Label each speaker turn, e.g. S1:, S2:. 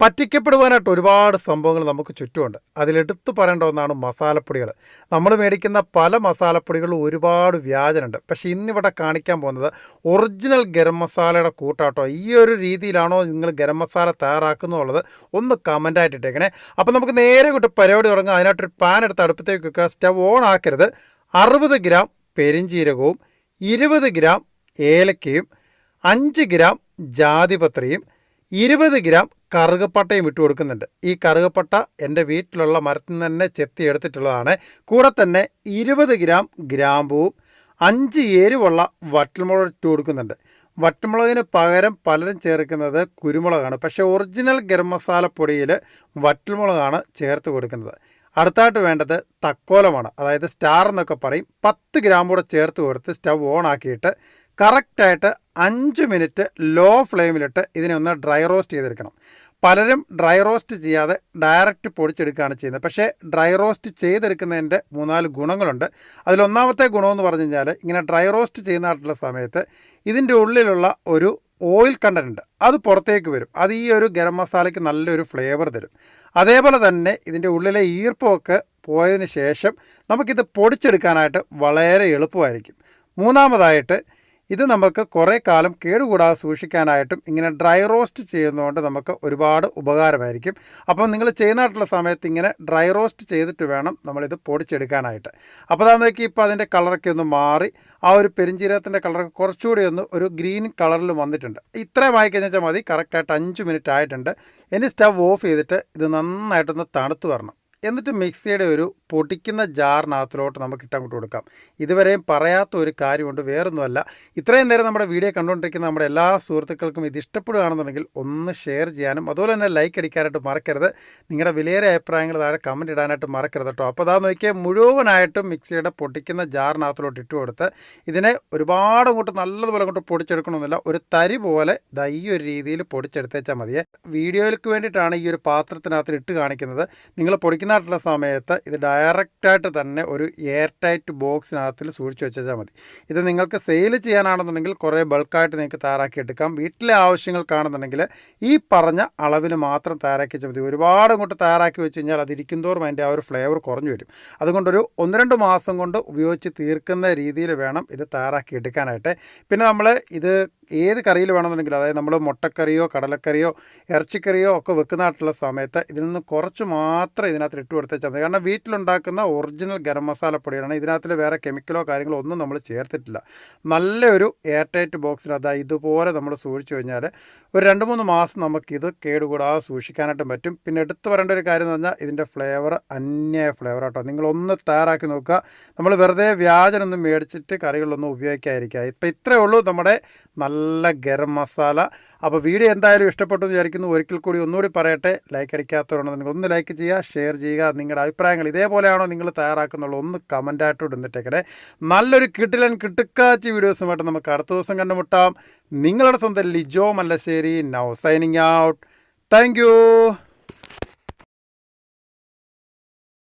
S1: പറ്റിക്കപ്പെടുവാനായിട്ട് ഒരുപാട് സംഭവങ്ങൾ നമുക്ക് ചുറ്റുമുണ്ട്. അതിലെടുത്ത് പറയേണ്ട ഒന്നാണ് മസാലപ്പൊടികൾ. നമ്മൾ മേടിക്കുന്ന പല മസാലപ്പൊടികളും ഒരുപാട് വ്യാജനുണ്ട്. പക്ഷേ ഇന്നിവിടെ കാണിക്കാൻ പോകുന്നത് ഒറിജിനൽ ഗരം മസാലയുടെ കൂട്ടാട്ടോ. ഈ ഒരു രീതിയിലാണോ നിങ്ങൾ ഗരം മസാല തയ്യാറാക്കുന്നുള്ളത് ഒന്ന് കമൻ്റായിട്ട് ഇട്ടേക്കണേ. അപ്പോൾ നമുക്ക് നേരെ കൂട്ട് പരിപാടി തുടങ്ങാം. അതിനായിട്ടൊരു പാൻ എടുത്ത് അടുപ്പത്തേക്ക് വെക്കുക. സ്റ്റവ് ഓൺ ആക്കരുത്. 60 ഗ്രാം പെരിഞ്ചീരകവും 20 ഗ്രാം ഏലക്കയും 5 ഗ്രാം ജാതിപത്രിയും 20 ഗ്രാം കറുകപ്പട്ടയും ഇട്ട് കൊടുക്കുന്നുണ്ട്. ഈ കറുകപ്പട്ട എൻ്റെ വീട്ടിലുള്ള മരത്തിൽ നിന്ന് തന്നെ ചെത്തി എടുത്തിട്ടുള്ളതാണ്. കൂടെ തന്നെ 20 ഗ്രാം ഗ്രാമ്പൂവും 5 എരിവുള്ള വറ്റൽമുളക് ഇട്ട് കൊടുക്കുന്നുണ്ട്. വറ്റൽമുളകിന് പകരം പലരും ചേർക്കുന്നത് കുരുമുളകാണ്. പക്ഷേ ഒറിജിനൽ ഗരം മസാലപ്പൊടിയിൽ വറ്റൽമുളകാണ് ചേർത്ത് കൊടുക്കുന്നത്. അടുത്തായിട്ട് വേണ്ടത് തക്കോലമാണ്, അതായത് സ്റ്റാർ എന്നൊക്കെ പറയും. 10 ഗ്രാം കൂടെ ചേർത്ത് കൊടുത്ത് സ്റ്റവ് ഓൺ ആക്കിയിട്ട് കറക്റ്റായിട്ട് 5 മിനിറ്റ് ലോ ഫ്ലെയിമിലിട്ട് ഇതിനെ ഒന്ന് ഡ്രൈ റോസ്റ്റ് ചെയ്തെടുക്കണം. പലരും ഡ്രൈ റോസ്റ്റ് ചെയ്യാതെ ഡയറക്റ്റ് പൊടിച്ചെടുക്കുകയാണ് ചെയ്യുന്നത്. പക്ഷേ ഡ്രൈ റോസ്റ്റ് ചെയ്തെടുക്കുന്നതിൻ്റെ 3-4 ഗുണങ്ങളുണ്ട്. അതിലൊന്നാമത്തെ ഗുണമെന്ന് പറഞ്ഞു കഴിഞ്ഞാൽ ഇങ്ങനെ ഡ്രൈ റോസ്റ്റ് ചെയ്യുന്നതായിട്ടുള്ള സമയത്ത് ഇതിൻ്റെ ഉള്ളിലുള്ള ഒരു ഓയിൽ കണ്ടൻറ്റ് അത് പുറത്തേക്ക് വരും. അത് ഈ ഒരു ഗരം മസാലയ്ക്ക് നല്ലൊരു ഫ്ലേവർ തരും. അതേപോലെ തന്നെ ഇതിൻ്റെ ഉള്ളിലെ ഈർപ്പമൊക്കെ പോയതിന് ശേഷം നമുക്കിത് പൊടിച്ചെടുക്കാനായിട്ട് വളരെ എളുപ്പമായിരിക്കും. മൂന്നാമതായിട്ട് ഇത് നമുക്ക് കുറേ കാലം കേടുകൂടാതെ സൂക്ഷിക്കാനായിട്ടും ഇങ്ങനെ ഡ്രൈ റോസ്റ്റ് ചെയ്യുന്നതുകൊണ്ട് നമുക്ക് ഒരുപാട് ഉപകാരമായിരിക്കും. അപ്പം നിങ്ങൾ ചെയ്യുന്നതായിട്ടുള്ള സമയത്ത് ഇങ്ങനെ ഡ്രൈ റോസ്റ്റ് ചെയ്തിട്ട് വേണം നമ്മളിത് പൊടിച്ചെടുക്കാനായിട്ട്. അപ്പോൾ അതാ നോക്കി ഇപ്പോൾ അതിൻ്റെ കളറൊക്കെ ഒന്ന് മാറി ആ ഒരു പെരിഞ്ചീരകത്തിൻ്റെ കളറൊക്കെ കുറച്ചുകൂടി ഒന്ന് ഒരു ഗ്രീൻ കളറിൽ വന്നിട്ടുണ്ട്. ഇത്രയും ആയി കഴിഞ്ഞാൽ മതി. കറക്റ്റായിട്ട് 5 മിനിറ്റ് ആയിട്ടുണ്ട്. ഇനി സ്റ്റവ് ഓഫ് ചെയ്തിട്ട് ഇത് നന്നായിട്ടൊന്ന് തണുത്ത് വരണം. എന്നിട്ട് മിക്സിയുടെ ഒരു പൊടിക്കുന്ന ജാറിനകത്തിലോട്ട് നമുക്ക് ഇട്ടങ്ങോട്ട് കൊടുക്കാം. ഇതുവരെയും പറയാത്ത ഒരു കാര്യമുണ്ട്, വേറൊന്നുമല്ല. ഇത്രയും നേരം നമ്മുടെ വീഡിയോ കണ്ടുകൊണ്ടിരിക്കുന്ന നമ്മുടെ എല്ലാ സുഹൃത്തുക്കൾക്കും ഇത് ഇഷ്ടപ്പെടുകയാണെന്നുണ്ടെങ്കിൽ ഒന്ന് ഷെയർ ചെയ്യാനും അതുപോലെ തന്നെ ലൈക്ക് അടിക്കാനായിട്ട് മറക്കരുത്. നിങ്ങളുടെ വിലയേറിയ അഭിപ്രായങ്ങൾ താഴെ കമൻറ്റ് ഇടാനായിട്ട് മറക്കരുത് കേട്ടോ. അപ്പോൾ അതാ നോക്കിയാൽ മുഴുവനായിട്ടും മിക്സിയുടെ പൊടിക്കുന്ന ജാറിനകത്തിലോട്ട് ഇട്ട് കൊടുത്ത് ഇതിനെ ഒരുപാട് അങ്ങോട്ട് നല്ലതുപോലെ അങ്ങോട്ട് പൊടിച്ചെടുക്കണമെന്നില്ല. ഒരു തരി പോലെ ഈ ഒരു രീതിയിൽ പൊടിച്ചെടുത്തേച്ചാൽ മതിയെ. വീഡിയോയിലേക്ക് വേണ്ടിയിട്ടാണ് ഈ ഒരു പാത്രത്തിനകത്ത് ഇട്ട് കാണിക്കുന്നത്. നിങ്ങൾ പൊടിക്കുന്നതായിട്ടുള്ള സമയത്ത് ഇത് ഡയറക്റ്റായിട്ട് തന്നെ ഒരു എയർ ടൈറ്റ് ബോക്സിനകത്തിൽ സൂക്ഷിച്ച് വെച്ചാൽ മതി. ഇത് നിങ്ങൾക്ക് സെയിൽ ചെയ്യാനാണെന്നുണ്ടെങ്കിൽ കുറേ ബൾക്കായിട്ട് നിങ്ങൾക്ക് തയ്യാറാക്കി എടുക്കാം. വീട്ടിലെ ആവശ്യങ്ങൾക്കാണെന്നുണ്ടെങ്കിൽ ഈ പറഞ്ഞ അളവിന് മാത്രം തയ്യാറാക്കി വെച്ചാൽ മതി. ഒരുപാട് അങ്ങോട്ട് തയ്യാറാക്കി വെച്ച് കഴിഞ്ഞാൽ അതിരിക്കും തോറും അതിൻ്റെ ആ ഒരു ഫ്ലേവർ കുറഞ്ഞു വരും. അതുകൊണ്ടൊരു 1-2 മാസം കൊണ്ട് ഉപയോഗിച്ച് തീർക്കുന്ന രീതിയിൽ വേണം ഇത് തയ്യാറാക്കി എടുക്കാനായിട്ട്. പിന്നെ നമ്മൾ ഇത് ഏത് കറിയിൽ വേണമെന്നുണ്ടെങ്കിൽ, അതായത് നമ്മൾ മുട്ടക്കറിയോ കടലക്കറിയോ ഇറച്ചിക്കറിയോ ഒക്കെ വെക്കുന്നതായിട്ടുള്ള സമയത്ത് ഇതിൽ നിന്ന് കുറച്ച് മാത്രം ഇതിനകത്ത് ഇട്ട് കൊടുത്തേച്ചാൽ മതി. കാരണം വീട്ടിലുണ്ടാക്കുന്ന ഒറിജിനൽ ഗരം മസാല പൊടിയാണ്. ഇതിനകത്തിൽ വേറെ കെമിക്കലോ കാര്യങ്ങളോ ഒന്നും നമ്മൾ ചേർത്തിട്ടില്ല. നല്ലൊരു എയർ ടൈറ്റ് ബോക്സിനകത്ത് ഇതുപോലെ നമ്മൾ സൂക്ഷിച്ചു കഴിഞ്ഞാൽ ഒരു 2-3 മാസം നമുക്കിത് കേടുകൂടാതെ സൂക്ഷിക്കാനായിട്ടും പറ്റും. പിന്നെ എടുത്തു പറയേണ്ട ഒരു കാര്യം എന്ന് പറഞ്ഞാൽ ഇതിൻ്റെ ഫ്ലേവർ അന്യായ ഫ്ലേവർ ആട്ടോ. നിങ്ങളൊന്ന് തയ്യാറാക്കി നോക്കുക. നമ്മൾ വെറുതെ വ്യാജനൊന്നും മേടിച്ചിട്ട് കറികളിലൊന്നും ഉപയോഗിക്കാതിരിക്കുക. ഇപ്പം ഇത്രയേ ഉള്ളൂ നമ്മുടെ നല്ല ഗരം മസാല. അപ്പോൾ വീഡിയോ എന്തായാലും ഇഷ്ടപ്പെട്ടു എന്ന് വിചാരിക്കുന്നു. ഒരിക്കൽ കൂടി ഒന്നുകൂടി പറയട്ടെ, ലൈക്ക് അടിക്കാത്തവരുണ്ടെങ്കിൽ ഒന്ന് ലൈക്ക് ചെയ്യുക, ഷെയർ ചെയ്യുക. നിങ്ങളുടെ അഭിപ്രായങ്ങൾ ഇതേപോലെയാണോ നിങ്ങൾ തയ്യാറാക്കുന്നുള്ളൂ ഒന്ന് കമൻറ്റായിട്ട് ഇടുന്നിട്ടേക്കടെ. നല്ലൊരു കിടുക്കാച്ചി വീഡിയോസുമായിട്ട് നമുക്ക് അടുത്ത ദിവസം കണ്ടുമുട്ടാം. നിങ്ങളുടെ സ്വന്തം Lijo Mallassery, now signing out. Thank you.